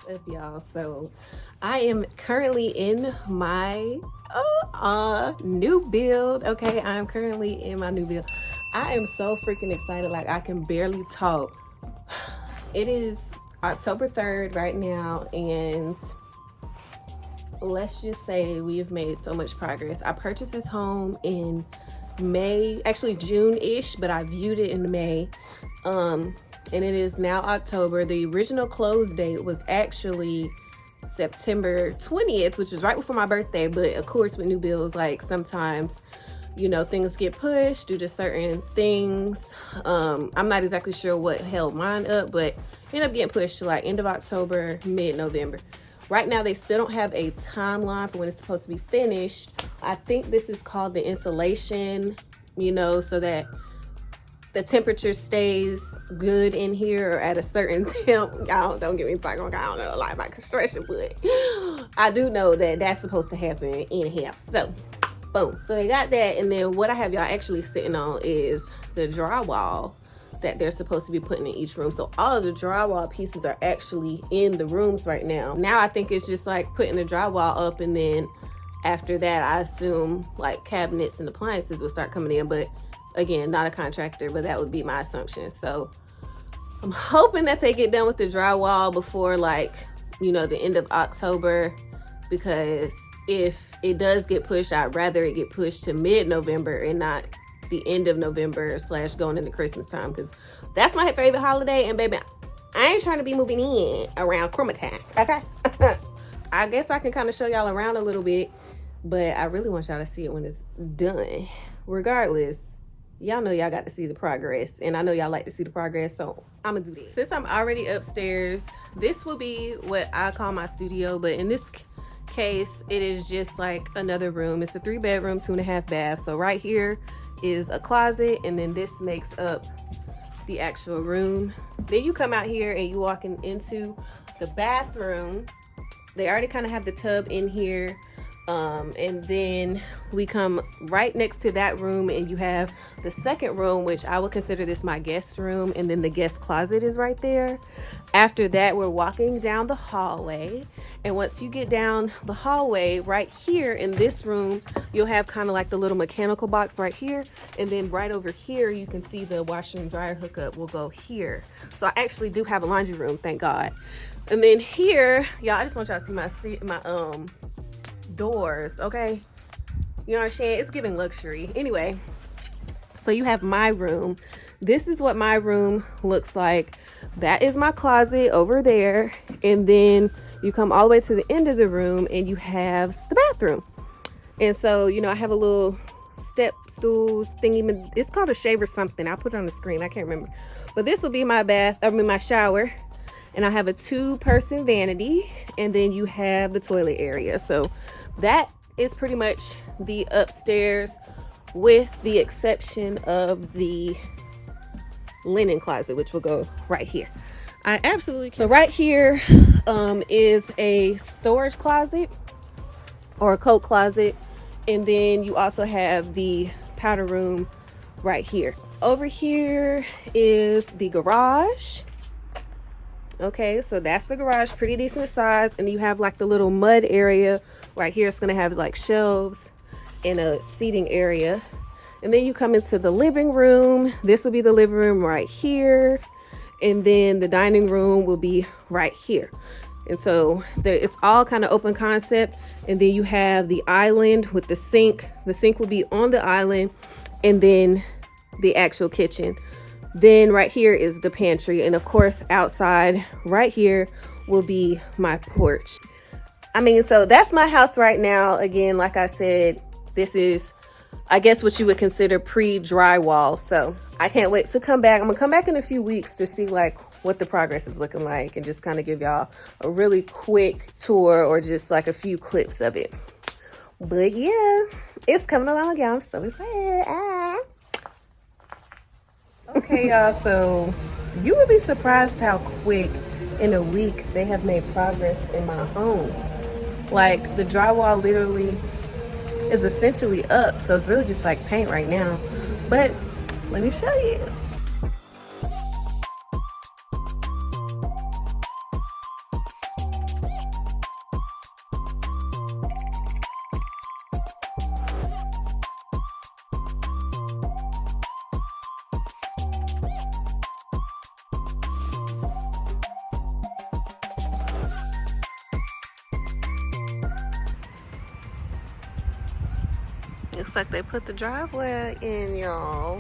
Up, y'all? So I am currently in my new build. Okay, I'm currently in my new build. I am so freaking excited, like I can barely talk. It is October 3rd right now, and let's just say we have made so much progress. I purchased this home in May, actually June-ish, but I viewed it in May. And it is now October. The original close date was actually September 20th, which was right before my birthday. But of course, with new builds, like sometimes, you know, things get pushed due to certain things. I'm not exactly sure what held mine up, but ended up getting pushed to like end of October, mid-November. Right now, they still don't have a timeline for when it's supposed to be finished. I think this is called the insulation, you know, so that the temperature stays good in here or at a certain temp. Y'all don't get me talking. I don't know a lot about construction, but I do know that that's supposed to happen anyhow. So, boom. So they got that, and then what I have y'all actually sitting on is the drywall that they're supposed to be putting in each room. So all of the drywall pieces are actually in the rooms right now. Now I think it's just like putting the drywall up, and then after that, I assume like cabinets and appliances will start coming in. But again, not a contractor, but that would be my assumption. So I'm hoping that they get done with the drywall before, like, you know, the end of October, because if it does get pushed, I'd rather it get pushed to mid-November and not the end of November / going into Christmas time, because that's my favorite holiday. And baby, I ain't trying to be moving in around Christmas time, okay? I guess I can kind of show y'all around a little bit, but I really want y'all to see it when it's done. Regardless, y'all know y'all got to see the progress, and I know y'all like to see the progress, so I'm gonna do this. Since I'm already upstairs, this will be what I call my studio, but in this case, it is just like another room. It's a 3-bedroom, 2.5 bath. So right here is a closet, and then this makes up the actual room. Then you come out here and you walking into the bathroom. They already kind of have the tub in here. And then we come right next to that room, and you have the second room, which I would consider this my guest room, and then the guest closet is right there. After that, we're walking down the hallway, and once you get down the hallway, right here in this room, you'll have kind of like the little mechanical box right here, and then right over here you can see the washer and dryer hookup will go here. So I actually do have a laundry room, thank God. And then here, y'all, I just want y'all to see my doors, okay? You know what I'm saying? It's giving luxury. Anyway, so you have my room. This is what my room looks like. That is my closet over there, and then you come all the way to the end of the room and you have the bathroom. And so, you know, I have a little step stools thingy. It's called a shave or something. I'll put it on the screen, I can't remember. But this will be my my shower, and I have a 2-person vanity, and then you have the toilet area. So that is pretty much the upstairs, with the exception of the linen closet, which will go right here. I absolutely can. So right here is a storage closet or a coat closet, and then you also have the powder room right here. Over here is the garage. Okay, so that's the garage, pretty decent size, and you have like the little mud area right here. It's gonna have like shelves and a seating area. And then you come into the living room. This will be the living room right here, and then the dining room will be right here. And so it's all kind of open concept. And then you have the island with the sink. The sink will be on the island, and then the actual kitchen. Then right here is the pantry, and of course outside right here will be my porch. I mean, so that's my house right now. Again, like I said, this is, I guess, what you would consider pre-drywall. So I can't wait to come back. I'm gonna come back in a few weeks to see like what the progress is looking like and just kind of give y'all a really quick tour or just like a few clips of it. But yeah, it's coming along, y'all. I'm so excited. Okay, y'all, so you would be surprised how quick in a week they have made progress in my home. Like, the drywall literally is essentially up, so it's really just like paint right now. But let me show you. Looks like they put the driveway in, y'all.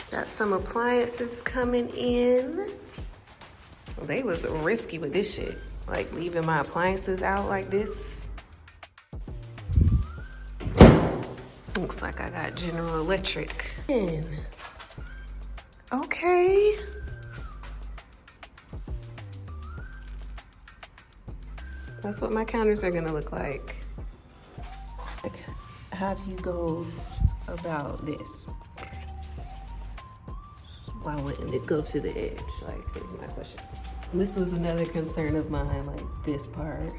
Got some appliances coming in. They was risky with this shit. Like leaving my appliances out like this. Looks like I got General Electric in. Okay. That's what my counters are gonna look like. Like, how do you go about this? Why wouldn't it go to the edge? Like, here's my question. This was another concern of mine, like this part.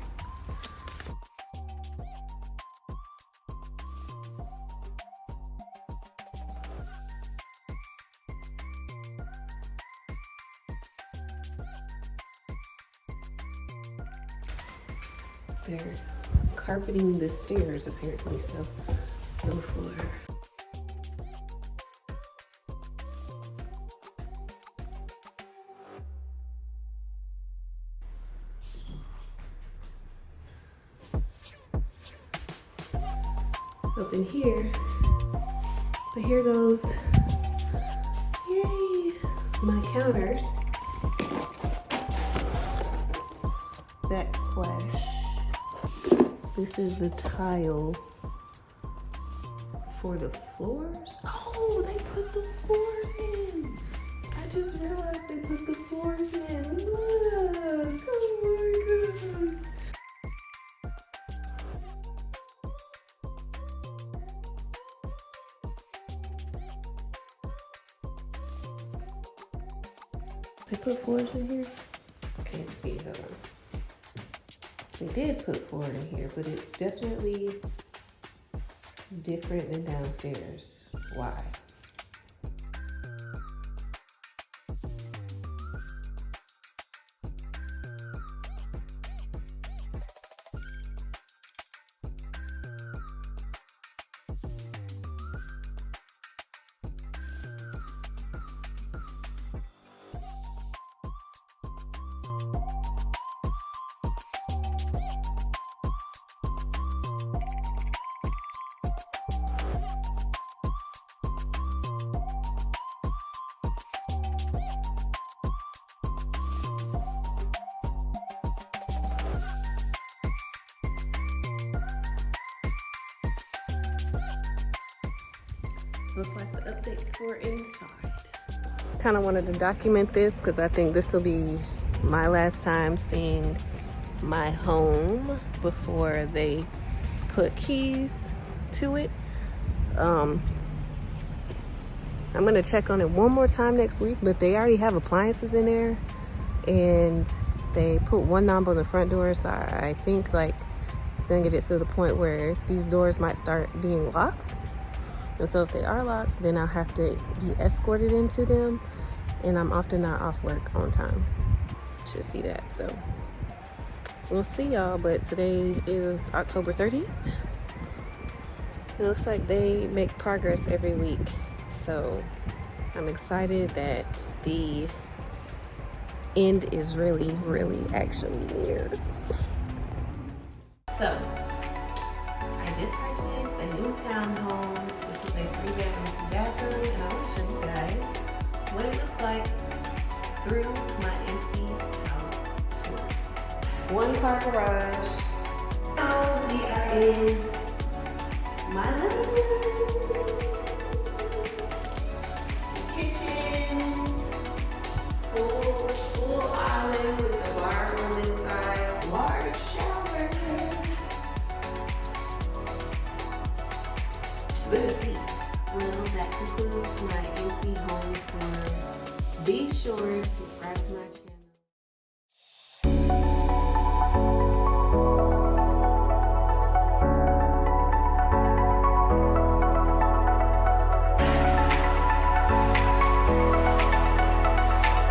They're carpeting the stairs apparently, so no floor. Up in here, but here goes, yay, my counters. Backsplash. This is the tile for the floors. Oh, they put the floors in. I just realized they put the floors in. Look, oh my God. They put floors in here? Can't see, hold on. They did put floor in here, but it's definitely different than downstairs. Why? Look like the updates for inside. Kind of wanted to document this because I think this will be my last time seeing my home before they put keys to it. I'm gonna check on it one more time next week, but they already have appliances in there and they put one knob on the front door, so I think like it's gonna get it to the point where these doors might start being locked. And so if they are locked, then I'll have to be escorted into them, and I'm often not off work on time to see that. So we'll see y'all, but today is October 30th. It looks like they make progress every week, so I'm excited that the end is really actually near. So I just purchased a new townhome. This is a 3-bedroom, 2-bathroom, and I want to show you guys what it looks like through my empty house tour. 1-car garage. Now we are in my living room. Kitchen. Full island with the bar on this side. Large shower. With a seat. Well, that concludes my empty home tour. Be sure to subscribe to my channel.